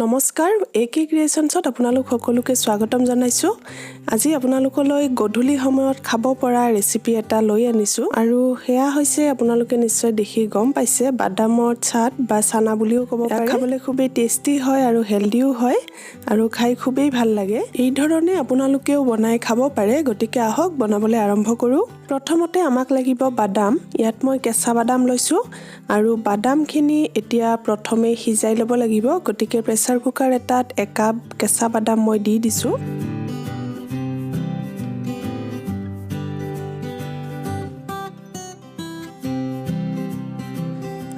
নমস্কাৰ একে ক্ৰিয়েচনছত আপোনালোক সকলোকে স্বাগতম জনাইছো। আজি আপোনালোকলৈ গধূলি সময়ত খাব পৰা ৰেচিপি এটা লৈ আনিছো আৰু হেয়া হৈছে আপোনালোকে নিশ্চয় দেখি গম পাইছে বাদামৰ চাট বা চানা বুলিও ক'ব পাৰে। খাবলৈ খুবেই টেষ্টি হয় আৰু হেলদিও হয় আৰু খাই খুবেই ভাল লাগে। এই ধৰণে আপোনালোকেও বনাই খাব পাৰে। গতিকে আহক বনাবলৈ আৰম্ভ কৰো। প্ৰথমতে আমাক লাগিব বাদাম। ইয়াত মই কেঁচা বাদাম লৈছো আৰু বাদামখিনি এতিয়া প্ৰথমে সিজাই ল'ব লাগিব। গতিকে প্ৰেছাৰ কুকাৰ এটাত 1 কাপ কেঁচা বাদাম মই দি দিছো।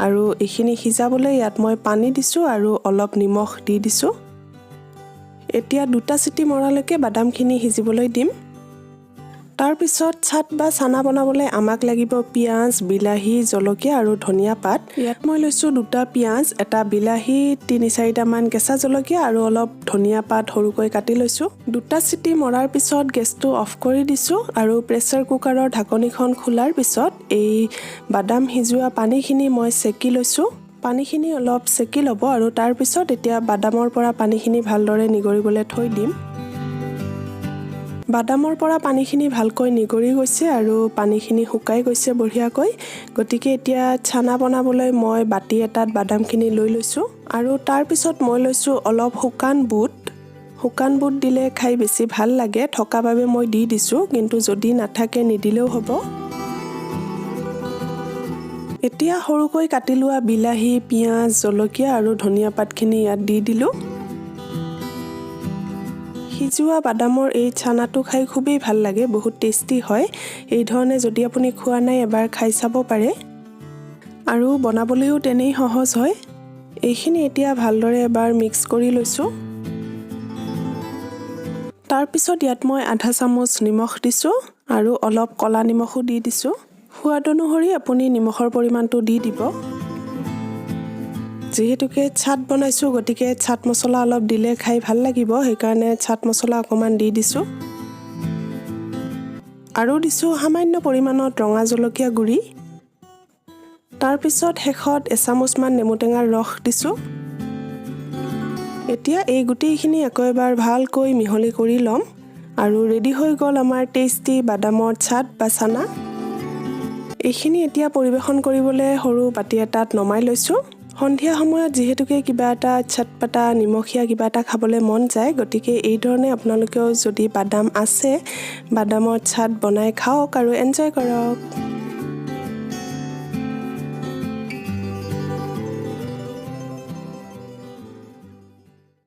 আৰু এইখিনি সিজাবলৈ ইয়াত মই পানী দিছো আৰু অলপ নিমখ দি দিছো। এতিয়া 2টা চিটি মৰালৈকে বাদামখিনি সিজিবলৈ দিম। তাৰ পিছত চাট বা চানা বনাবলৈ আমাক লাগিব পিয়াজ, বিলাহী, জলকীয়া আৰু ধনিয়া পাত। ইয়াত মই লৈছো 2টা পিয়াজ, এটা বিলাহী, 3-4টা মান কেঁচা জলকীয়া আৰু অলপ ধনিয়া পাত সৰুকৈ কাটি লৈছো। 2টা চিটি মৰাৰ পিছত গেছটো অফ কৰি দিছো আৰু প্ৰেছাৰ কুকাৰৰ ঢাকনিখন খোলাৰ পিছত এই বাদাম সিজোৱা পানীখিনি মই সেকি লৈছো। পানীখিনি অলপ সেকি ল'ব আৰু তাৰ পিছত এতিয়া বাদামৰ পৰা পানীখিনি ভালদৰে নিগৰিবলৈ থৈ দিম। বাদামৰ পৰা পানীখিনি ভালকৈ নিগৰি গৈছে আৰু পানীখিনি শুকাই গৈছে বঢ়িয়াকৈ। গতিকে এতিয়া চানা বনাবলৈ মই বাটি এটাত বাদামখিনি লৈ লৈছো আৰু তাৰ পিছত মই লৈছো অলপ শুকান বুট। শুকান বুট দিলে খাই বেছি ভাল লাগে, থকা বাবে মই দি দিছো, কিন্তু যদি নাথাকে নিদিলেও হ'ব। এতিয়া সৰুকৈ কাটি লোৱা বিলাহী, পিয়াজ, জলকীয়া আৰু ধনিয়া পাতখিনি ইয়াত দি দিলো। সিজোৱা বাদামৰ এই চানাটো খাই খুবেই ভাল লাগে, বহুত টেষ্টি হয়। এই ধৰণে যদি আপুনি খোৱা নাই এবাৰ খাই চাব পাৰে আৰু বনাবলৈও তেনেই সহজ হয়। এইখিনি এতিয়া ভালদৰে এবাৰ মিক্স কৰি লৈছো। তাৰ পিছত ইয়াত মই আধা চামুচ নিমখ দিছো আৰু অলপ কলা নিমখো দি দিছো। সোৱাদ অনুসৰি আপুনি নিমখৰ পৰিমাণটো দি দিব। যেহেতুকে চাট বনাইছো গতিকে চাট মছলা অলপ দিলে খাই ভাল লাগিব, সেইকাৰণে চাট মছলা অকমান দি দিছো। আৰু দিছো সামান্য পৰিমাণত ৰঙা জলকীয়া গুৰি। তাৰ পিছত শেষত এচামুচ মান নেমু টেঙাৰ ৰস দিছো। এতিয়া এই গোটেইখিনি আকৌ এবাৰ ভালকৈ মিহলি কৰি ল'ম আৰু ৰেডি হৈ গ'ল আমাৰ টেষ্টি বাদামৰ চাট বা চানা। এইখিনি এতিয়া পৰিবেশন কৰিবলৈ সৰু বাটি এটাত নমাই লৈছো। সন্ধিয়া সময়ত যিহেতুকে কিবা এটা চটপটা নিমখীয়া কিবা এটা খাবলৈ মন যায়, গতিকে এই ধৰণে আপোনালোকেও যদি বাদাম আছে বাদামৰ চাট বনাই খাওক আৰু এনজয় কৰক।